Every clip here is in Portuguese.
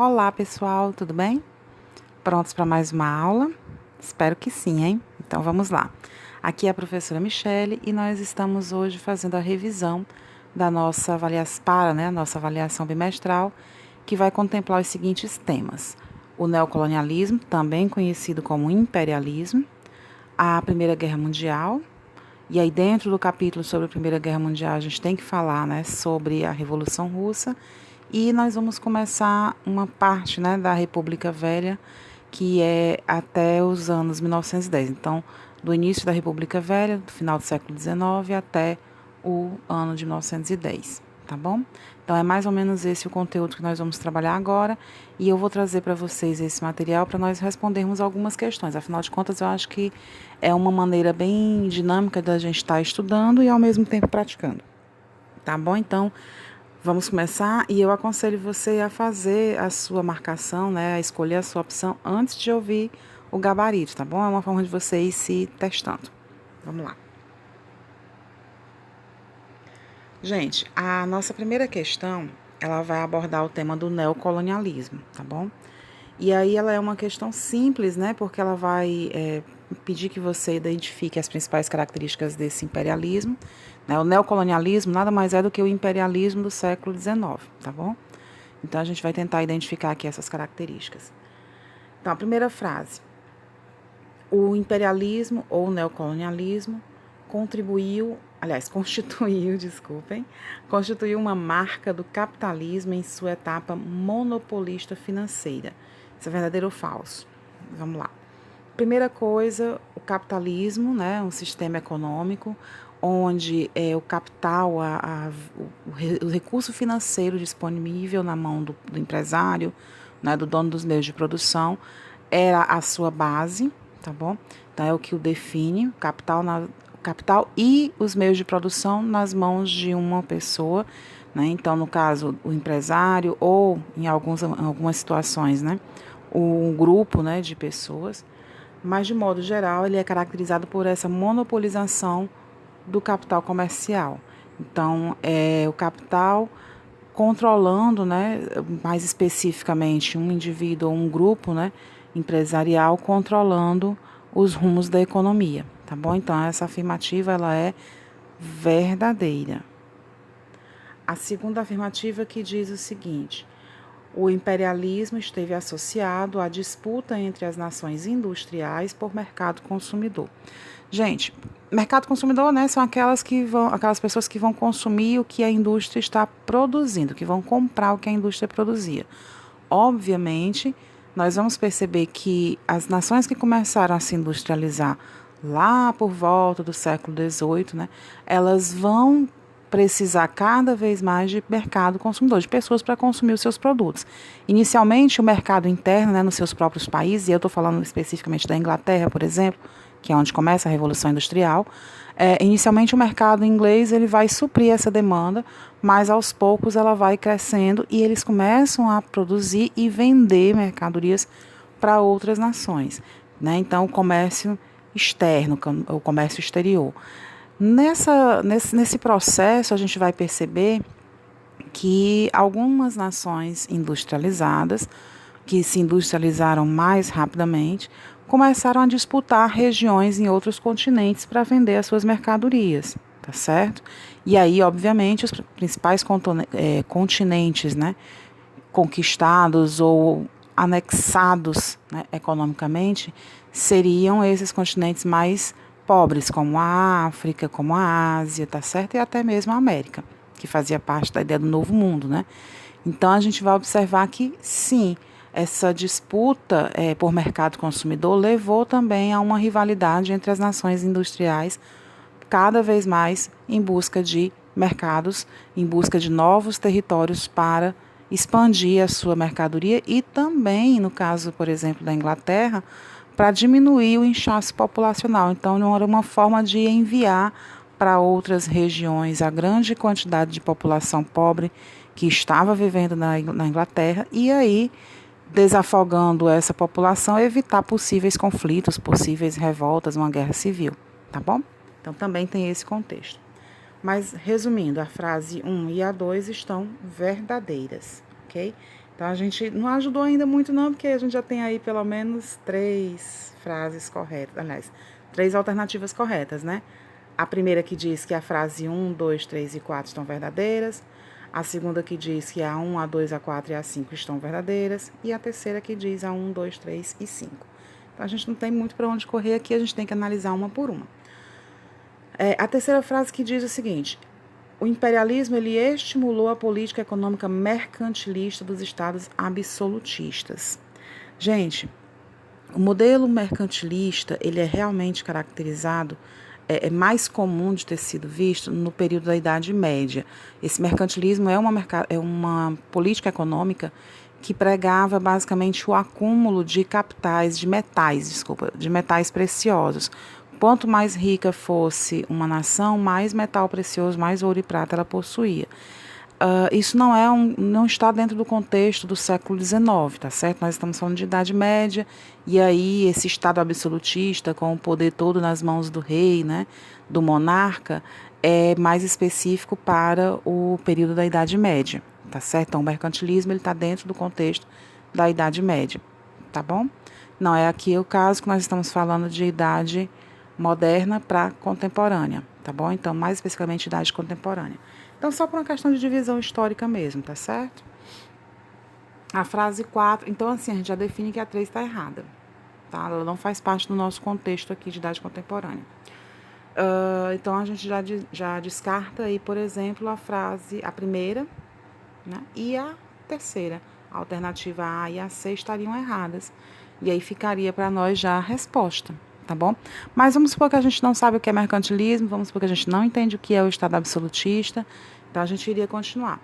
Olá, pessoal, tudo bem? Prontos para mais uma aula? Espero que sim, hein? Então vamos lá. Aqui é a professora Michele e nós estamos hoje fazendo a revisão da nossa avaliação, a nossa avaliação bimestral, que vai contemplar os seguintes temas: o neocolonialismo, também conhecido como imperialismo, a Primeira Guerra Mundial. E aí, dentro do capítulo sobre a Primeira Guerra Mundial, a gente tem que falar, sobre a Revolução Russa. E nós vamos começar uma parte, da República Velha, que é até os anos 1910. Então, do início da República Velha, do final do século XIX, até o ano de 1910, tá bom? Então, é mais ou menos esse o conteúdo que nós vamos trabalhar agora. E eu vou trazer para vocês esse material para nós respondermos algumas questões. Afinal de contas, eu acho que é uma maneira bem dinâmica da gente estar estudando e, ao mesmo tempo, praticando. Tá bom? Então, vamos começar e eu aconselho você a fazer a sua marcação, a escolher a sua opção antes de ouvir o gabarito, tá bom? É uma forma de você ir se testando. Vamos lá. Gente, a nossa primeira questão, ela vai abordar o tema do neocolonialismo, tá bom? E aí ela é uma questão simples, porque ela vai pedir que você identifique as principais características desse imperialismo. O neocolonialismo nada mais é do que o imperialismo do século XIX, tá bom? Então, a gente vai tentar identificar aqui essas características. Então, a primeira frase. O imperialismo ou neocolonialismo constituiu uma marca do capitalismo em sua etapa monopolista financeira. Isso é verdadeiro ou falso? Vamos lá. Primeira coisa, o capitalismo, um sistema econômico onde o capital, o recurso financeiro disponível na mão do empresário, do dono dos meios de produção, era a sua base, tá bom? Então, é o que o define, o capital e os meios de produção nas mãos de uma pessoa, Então, no caso, o empresário ou, em algumas situações, um grupo, de pessoas. Mas, de modo geral, ele é caracterizado por essa monopolização do capital comercial. Então, é o capital controlando, mais especificamente, um indivíduo ou um grupo, empresarial controlando os rumos da economia, tá bom? Então, essa afirmativa, ela é verdadeira. A segunda afirmativa que diz o seguinte: o imperialismo esteve associado à disputa entre as nações industriais por mercado consumidor. Gente, mercado consumidor, são aquelas pessoas que vão consumir o que a indústria está produzindo, que vão comprar o que a indústria produzia. Obviamente, nós vamos perceber que as nações que começaram a se industrializar lá por volta do século XVIII, elas vão precisar cada vez mais de mercado consumidor, de pessoas para consumir os seus produtos. Inicialmente, o mercado interno, nos seus próprios países, e eu estou falando especificamente da Inglaterra, por exemplo, que é onde começa a Revolução Industrial, inicialmente o mercado inglês ele vai suprir essa demanda, mas aos poucos ela vai crescendo e eles começam a produzir e vender mercadorias para outras nações. Então, o comércio externo, o comércio exterior. Nesse processo, a gente vai perceber que algumas nações industrializadas, que se industrializaram mais rapidamente, começaram a disputar regiões em outros continentes para vender as suas mercadorias, tá certo? E aí, obviamente, os principais continentes, conquistados ou anexados, economicamente, seriam esses continentes mais pobres, como a África, como a Ásia, tá certo? E até mesmo a América, que fazia parte da ideia do novo mundo, Então, a gente vai observar que, sim, essa disputa por mercado consumidor levou também a uma rivalidade entre as nações industriais, cada vez mais em busca de mercados, em busca de novos territórios para expandir a sua mercadoria e também, no caso, por exemplo, da Inglaterra, para diminuir o inchaço populacional. Então, não era uma forma de enviar para outras regiões a grande quantidade de população pobre que estava vivendo na Inglaterra e aí, desafogando essa população, evitar possíveis conflitos, possíveis revoltas, uma guerra civil, tá bom? Então, também tem esse contexto. Mas, resumindo, a frase 1 e a 2 estão verdadeiras, ok? Então, a gente não ajudou ainda muito não, porque a gente já tem aí pelo menos 3 frases corretas, aliás, 3 alternativas corretas, né? A primeira que diz que a frase 1, 2, 3 e 4 estão verdadeiras. A segunda que diz que a 1, a 2, a 4 e a 5 estão verdadeiras. E a terceira que diz a 1, 2, 3 e 5. Então, a gente não tem muito para onde correr aqui, a gente tem que analisar uma por uma. A terceira frase que diz o seguinte: o imperialismo ele estimulou a política econômica mercantilista dos estados absolutistas. Gente, o modelo mercantilista ele é realmente caracterizado, é mais comum de ter sido visto no período da Idade Média. Esse mercantilismo é uma política econômica que pregava basicamente o acúmulo de capitais, de metais preciosos. Quanto mais rica fosse uma nação, mais metal precioso, mais ouro e prata ela possuía. Isso não está dentro do contexto do século XIX, tá certo? Nós estamos falando de Idade Média, e aí esse Estado absolutista, com o poder todo nas mãos do rei, né, do monarca, é mais específico para o período da Idade Média, tá certo? Então, o mercantilismo está dentro do contexto da Idade Média, tá bom? Não é aqui o caso que nós estamos falando de idade moderna para contemporânea, tá bom? Então, mais especificamente, idade contemporânea. Então, só por uma questão de divisão histórica mesmo, tá certo? A frase 4, então, assim, a gente já define que a 3 está errada, tá? Ela não faz parte do nosso contexto aqui de idade contemporânea. Então, a gente já descarta aí, por exemplo, a primeira, né? E a terceira. A alternativa A e a C estariam erradas. E aí ficaria para nós já a resposta, tá bom? Mas vamos supor que a gente não sabe o que é mercantilismo, vamos supor que a gente não entende o que é o Estado absolutista, então a gente iria continuar.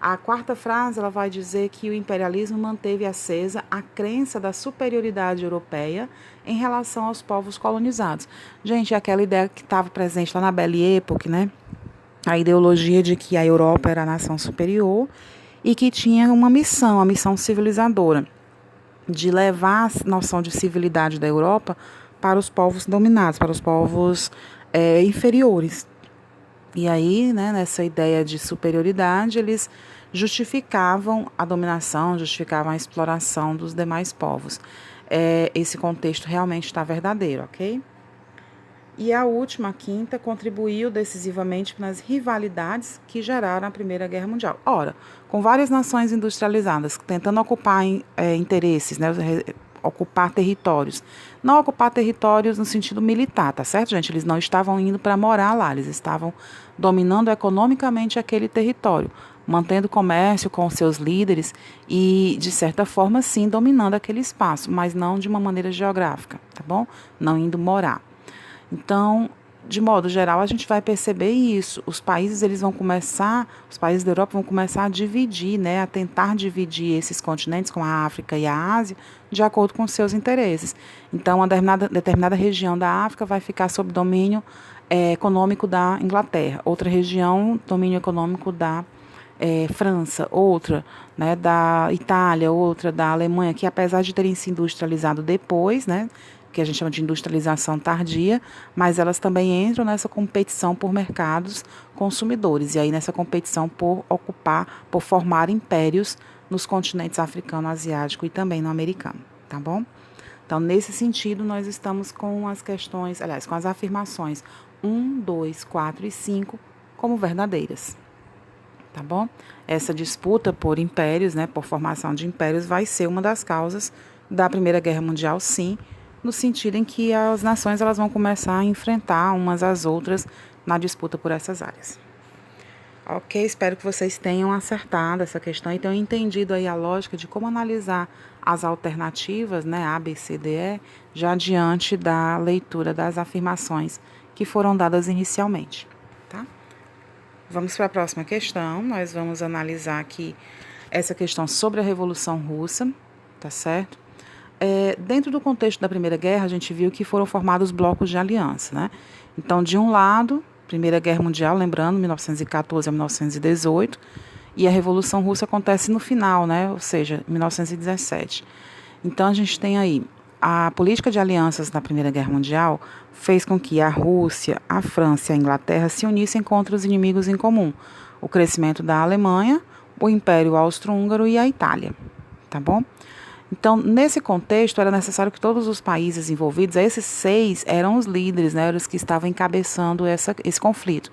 A quarta frase, ela vai dizer que o imperialismo manteve acesa a crença da superioridade europeia em relação aos povos colonizados. Gente, é aquela ideia que estava presente lá na Belle Époque, né? A ideologia de que a Europa era a nação superior e que tinha uma missão, a missão civilizadora, de levar a noção de civilidade da Europa para os povos dominados, para os povos inferiores. E aí, né, nessa ideia de superioridade, eles justificavam a dominação, justificavam a exploração dos demais povos. Esse contexto realmente está verdadeiro, ok? E a última, a quinta, contribuiu decisivamente nas rivalidades que geraram a Primeira Guerra Mundial. Ora, com várias nações industrializadas tentando ocupar interesses, né, ocupar territórios. Não ocupar territórios no sentido militar, tá certo, gente? Eles não estavam indo para morar lá, eles estavam dominando economicamente aquele território, mantendo comércio com seus líderes e, de certa forma, sim, dominando aquele espaço, mas não de uma maneira geográfica, tá bom? Não indo morar. Então, de modo geral, a gente vai perceber isso. Os países da Europa vão começar a dividir, né, a tentar dividir esses continentes, como a África e a Ásia, de acordo com seus interesses. Então, uma determinada região da África vai ficar sob domínio econômico da Inglaterra, outra região, domínio econômico da França, outra, né, da Itália, outra da Alemanha, que apesar de terem se industrializado depois, né, que a gente chama de industrialização tardia, mas elas também entram nessa competição por mercados consumidores, e aí nessa competição por formar impérios nos continentes africano, asiático e também no americano, tá bom? Então, nesse sentido, nós estamos com as questões, aliás, com as afirmações 1, 2, 4 e 5 como verdadeiras, tá bom? Essa disputa por impérios, né, por formação de impérios, vai ser uma das causas da Primeira Guerra Mundial, sim, no sentido em que as nações elas vão começar a enfrentar umas às outras na disputa por essas áreas. Ok, espero que vocês tenham acertado essa questão e tenham entendido aí a lógica de como analisar as alternativas, né, A, B, C, D, E, já diante da leitura das afirmações que foram dadas inicialmente, tá? Vamos para a próxima questão, nós vamos analisar aqui essa questão sobre a Revolução Russa, tá certo? Dentro do contexto da Primeira Guerra, a gente viu que foram formados blocos de aliança, né? Então, de um lado, Primeira Guerra Mundial, lembrando, 1914 a 1918, e a Revolução Russa acontece no final, né? Ou seja, 1917. Então, a gente tem aí a política de alianças na Primeira Guerra Mundial fez com que a Rússia, a França e a Inglaterra se unissem contra os inimigos em comum, o crescimento da Alemanha, o Império Austro-Húngaro e a Itália, tá bom? Então, nesse contexto, era necessário que todos os países envolvidos, esses 6 eram os líderes, né, eram os que estavam encabeçando esse conflito.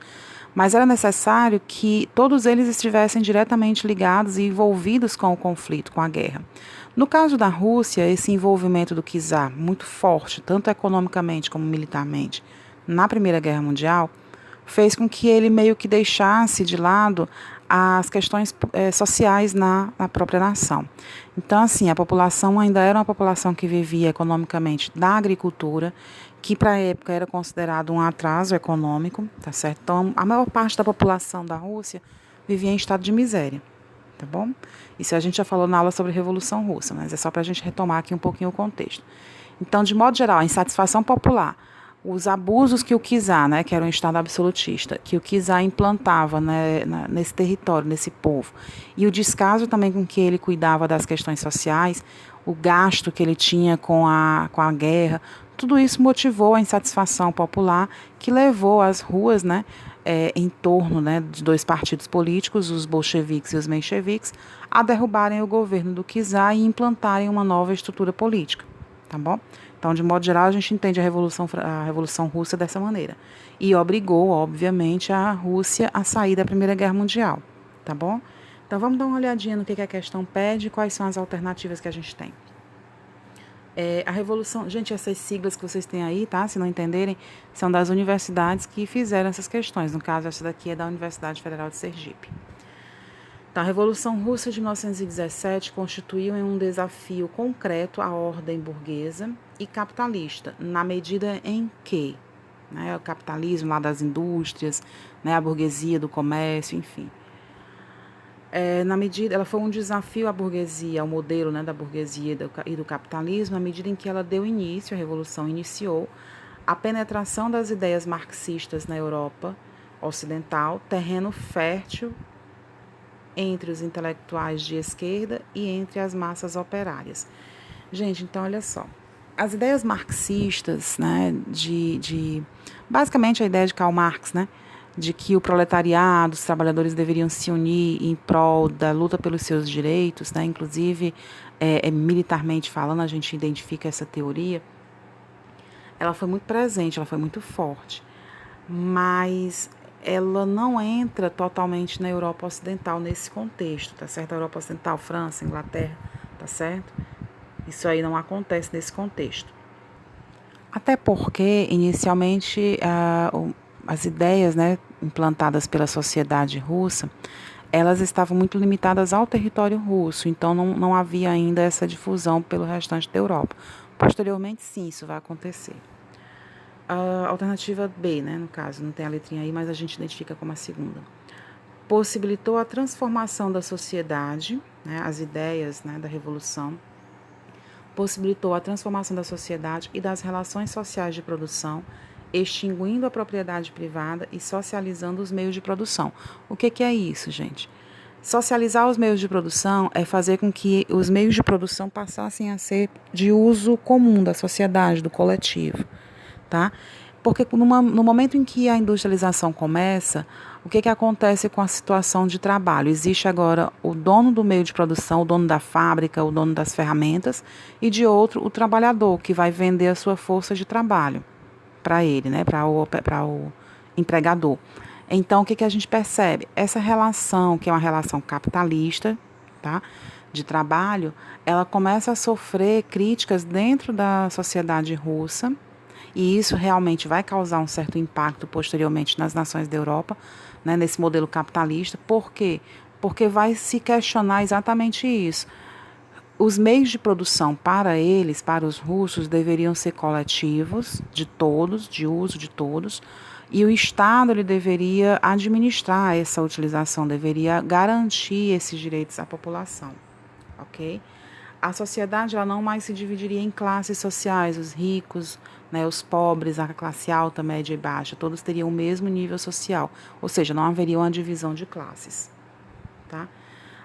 Mas era necessário que todos eles estivessem diretamente ligados e envolvidos com o conflito, com a guerra. No caso da Rússia, esse envolvimento do czar, muito forte, tanto economicamente como militarmente, na Primeira Guerra Mundial, fez com que ele meio que deixasse de lado as questões sociais na própria nação. Então, assim, a população ainda era uma população que vivia economicamente da agricultura, que para a época era considerado um atraso econômico, tá certo? Então, a maior parte da população da Rússia vivia em estado de miséria, tá bom? Isso a gente já falou na aula sobre a Revolução Russa, mas é só para a gente retomar aqui um pouquinho o contexto. Então, de modo geral, a insatisfação popular, os abusos que o czar, né, que era um Estado absolutista, que o czar implantava, né, nesse território, nesse povo, e o descaso também com que ele cuidava das questões sociais, o gasto que ele tinha com a guerra, tudo isso motivou a insatisfação popular que levou as ruas, né, em torno, né, de 2 partidos políticos, os bolcheviques e os mencheviques, a derrubarem o governo do czar e implantarem uma nova estrutura política, tá bom? Então, de modo geral, a gente entende a Revolução Russa dessa maneira. E obrigou, obviamente, a Rússia a sair da Primeira Guerra Mundial, tá bom? Então, vamos dar uma olhadinha no que a questão pede e quais são as alternativas que a gente tem. A Revolução... Gente, essas siglas que vocês têm aí, tá? Se não entenderem, são das universidades que fizeram essas questões. No caso, essa daqui é da Universidade Federal de Sergipe. Então, a Revolução Russa de 1917 constituiu um desafio concreto à ordem burguesa e capitalista, na medida em que, né, o capitalismo lá das indústrias, né, a burguesia do comércio, enfim. Na medida, ela foi um desafio à burguesia, ao modelo, né, da burguesia e do capitalismo, na medida em que ela deu início, a Revolução iniciou, a penetração das ideias marxistas na Europa Ocidental, terreno fértil entre os intelectuais de esquerda e entre as massas operárias. Gente, então olha só. As ideias marxistas, né, basicamente a ideia de Karl Marx, né, de que o proletariado, os trabalhadores deveriam se unir em prol da luta pelos seus direitos, né, inclusive militarmente falando, a gente identifica essa teoria, ela foi muito presente, ela foi muito forte, mas ela não entra totalmente na Europa Ocidental nesse contexto, tá certo? A Europa Ocidental, França, Inglaterra, tá certo? Isso aí não acontece nesse contexto. Até porque, inicialmente, as ideias, né, implantadas pela sociedade russa, elas estavam muito limitadas ao território russo, então não havia ainda essa difusão pelo restante da Europa. Posteriormente, sim, isso vai acontecer. A alternativa B, né, no caso, não tem a letrinha aí, mas a gente identifica como a segunda. Possibilitou a transformação da sociedade, né, as ideias, né, da Revolução, possibilitou a transformação da sociedade e das relações sociais de produção, extinguindo a propriedade privada e socializando os meios de produção. O que é isso, gente? Socializar os meios de produção é fazer com que os meios de produção passassem a ser de uso comum da sociedade, do coletivo, tá? Porque no momento em que a industrialização começa, o que acontece com a situação de trabalho? Existe agora o dono do meio de produção, o dono da fábrica, o dono das ferramentas, e de outro, o trabalhador, que vai vender a sua força de trabalho para ele, né, para o empregador. Então, o que a gente percebe? Essa relação, que é uma relação capitalista, tá, de trabalho, ela começa a sofrer críticas dentro da sociedade russa, e isso realmente vai causar um certo impacto posteriormente nas nações da Europa, né, nesse modelo capitalista. Por quê? Porque vai se questionar exatamente isso. Os meios de produção para eles, para os russos, deveriam ser coletivos, de todos, de uso de todos, e o Estado ele deveria administrar essa utilização, deveria garantir esses direitos à população, ok? A sociedade ela não mais se dividiria em classes sociais, os ricos, né, os pobres, a classe alta, média e baixa, todos teriam o mesmo nível social, ou seja, não haveria uma divisão de classes, tá?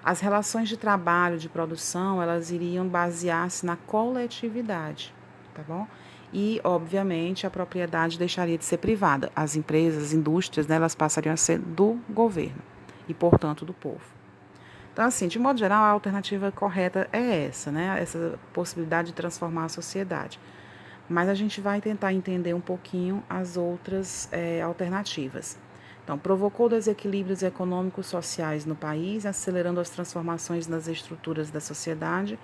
As relações de trabalho, de produção, elas iriam basear-se na coletividade, tá bom? E, obviamente, a propriedade deixaria de ser privada. As empresas, as indústrias, né, elas passariam a ser do governo e, portanto, do povo. Então, assim, de modo geral, a alternativa correta é essa, né? Essa possibilidade de transformar a sociedade. Mas a gente vai tentar entender um pouquinho as outras alternativas. Então, provocou desequilíbrios econômicos sociais no país, acelerando as transformações nas estruturas da sociedade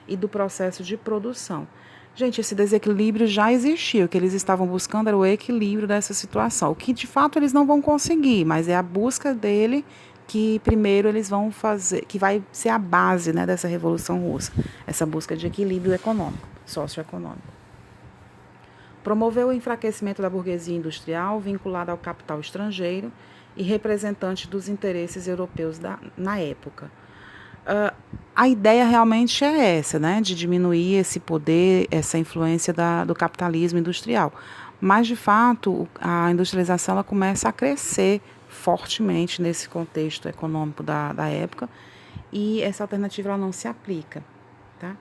e do processo de produção. Gente, esse desequilíbrio já existia. O que eles estavam buscando era o equilíbrio dessa situação. O que de fato eles não vão conseguir, mas é a busca dele que primeiro eles vão fazer, que vai ser a base, né, dessa Revolução Russa, essa busca de equilíbrio econômico, socioeconômico. Promoveu o enfraquecimento da burguesia industrial vinculada ao capital estrangeiro e representante dos interesses europeus na época. A ideia realmente é essa, né, de diminuir esse poder, essa influência do capitalismo industrial. Mas, de fato, a industrialização ela começa a crescer fortemente nesse contexto econômico da época e essa alternativa ela não se aplica, tá?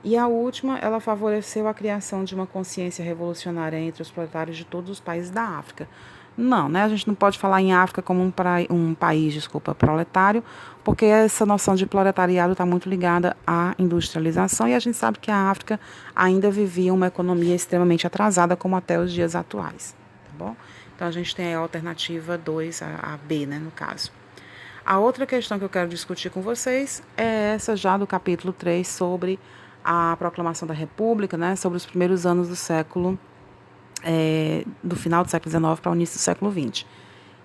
E a última, ela favoreceu a criação de uma consciência revolucionária entre os proletários de todos os países da África. Não, né? A gente não pode falar em África como um país, proletário, porque essa noção de proletariado está muito ligada à industrialização e a gente sabe que a África ainda vivia uma economia extremamente atrasada, como até os dias atuais, tá bom? Então a gente tem a alternativa 2, a B, né, no caso. A outra questão que eu quero discutir com vocês é essa já do capítulo 3 sobre a proclamação da República, né, sobre os primeiros anos do século, do final do século XIX para o início do século XX.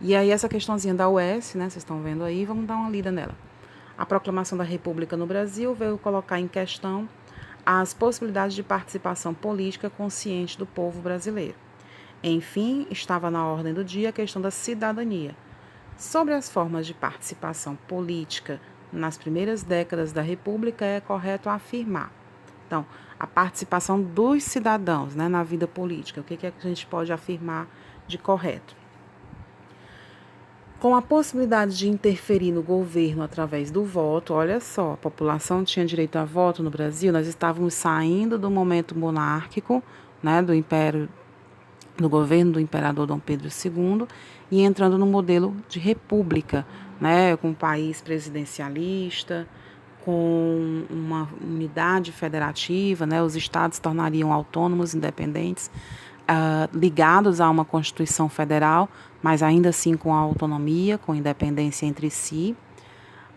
E aí essa questãozinha da UES, né, vocês estão vendo aí, vamos dar uma lida nela. A proclamação da República no Brasil veio colocar em questão as possibilidades de participação política consciente do povo brasileiro. Enfim, estava na ordem do dia a questão da cidadania. Sobre as formas de participação política nas primeiras décadas da República, é correto afirmar. Então, a participação dos cidadãos, né, na vida política, o que a gente pode afirmar de correto? Com a possibilidade de interferir no governo através do voto, olha só, a população tinha direito a voto no Brasil, nós estávamos saindo do momento monárquico, né, do governo do imperador Dom Pedro II e entrando no modelo de república, né, com um país presidencialista, com uma unidade federativa, né, os estados se tornariam autônomos, independentes, ligados a uma Constituição Federal, mas ainda assim com autonomia, com independência entre si.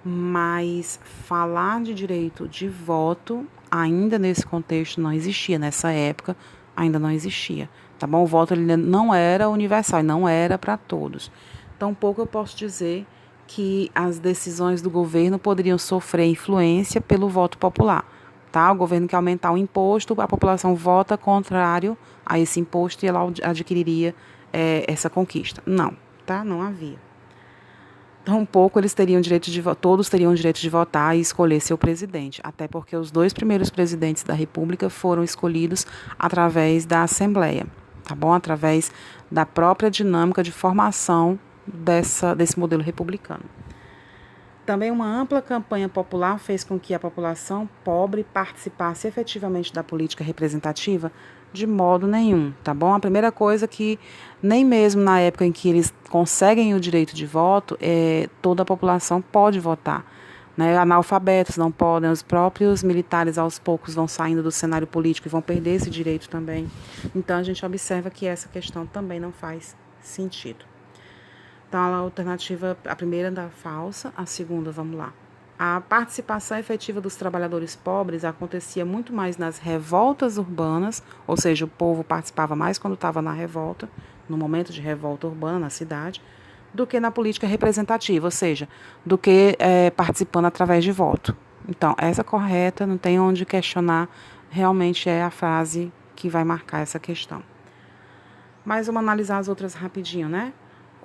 Mas falar de direito de voto, ainda nesse contexto não existia, nessa época ainda não existia. Tá bom? O voto ele não era universal, não era para todos. Tampouco eu posso dizer que as decisões do governo poderiam sofrer influência pelo voto popular. Tá? O governo quer aumentar o imposto, a população vota contrário a esse imposto e ela adquiriria essa conquista. Não, tá? Não havia. Tampouco eles teriam direito todos teriam direito de votar e escolher seu presidente, até porque os 2 primeiros presidentes da República foram escolhidos através da Assembleia, tá bom? Através da própria dinâmica de formação desse modelo republicano. Também uma ampla campanha popular fez com que a população pobre participasse efetivamente da política representativa de modo nenhum, tá bom? A primeira coisa que nem mesmo na época em que eles conseguem o direito de voto, toda a população pode votar, né? Analfabetos não podem, os próprios militares aos poucos vão saindo do cenário político e vão perder esse direito também. Então a gente observa que essa questão também não faz sentido. Então, a alternativa, a primeira da falsa, a segunda, vamos lá. A participação efetiva dos trabalhadores pobres acontecia muito mais nas revoltas urbanas, ou seja, o povo participava mais quando estava na revolta, no momento de revolta urbana na cidade, do que na política representativa, ou seja, do que participando através de voto. Então, essa correta, não tem onde questionar, realmente é a frase que vai marcar essa questão. Mas vamos analisar as outras rapidinho, né?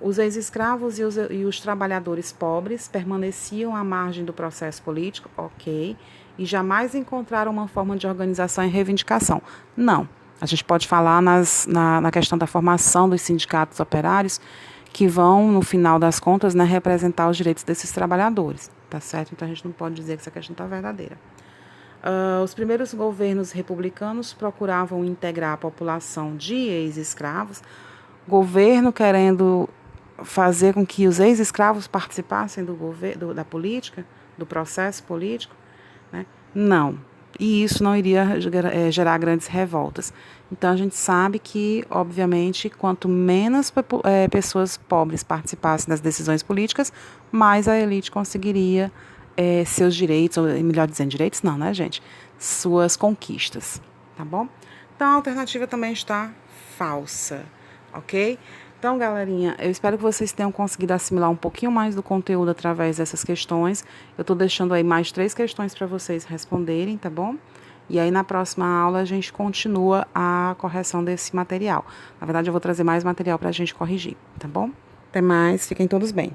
Os ex-escravos e os trabalhadores pobres permaneciam à margem do processo político, ok, e jamais encontraram uma forma de organização e reivindicação. Não, a gente pode falar na questão da formação dos sindicatos operários, que vão, no final das contas, né, representar os direitos desses trabalhadores, tá certo? Então, a gente não pode dizer que essa questão está verdadeira. Os primeiros governos republicanos procuravam integrar a população de ex-escravos, governo querendo fazer com que os ex-escravos participassem da política, do processo político, né? Não. E isso não iria gerar grandes revoltas. Então, a gente sabe que, obviamente, quanto menos pessoas pobres participassem das decisões políticas, mais a elite conseguiria seus direitos, ou melhor dizendo, direitos não, né, gente? Suas conquistas, tá bom? Então, a alternativa também está falsa, ok? Então, galerinha, eu espero que vocês tenham conseguido assimilar um pouquinho mais do conteúdo através dessas questões. Eu estou deixando aí mais 3 questões para vocês responderem, tá bom? E aí, na próxima aula, a gente continua a correção desse material. Na verdade, eu vou trazer mais material para a gente corrigir, tá bom? Até mais, fiquem todos bem.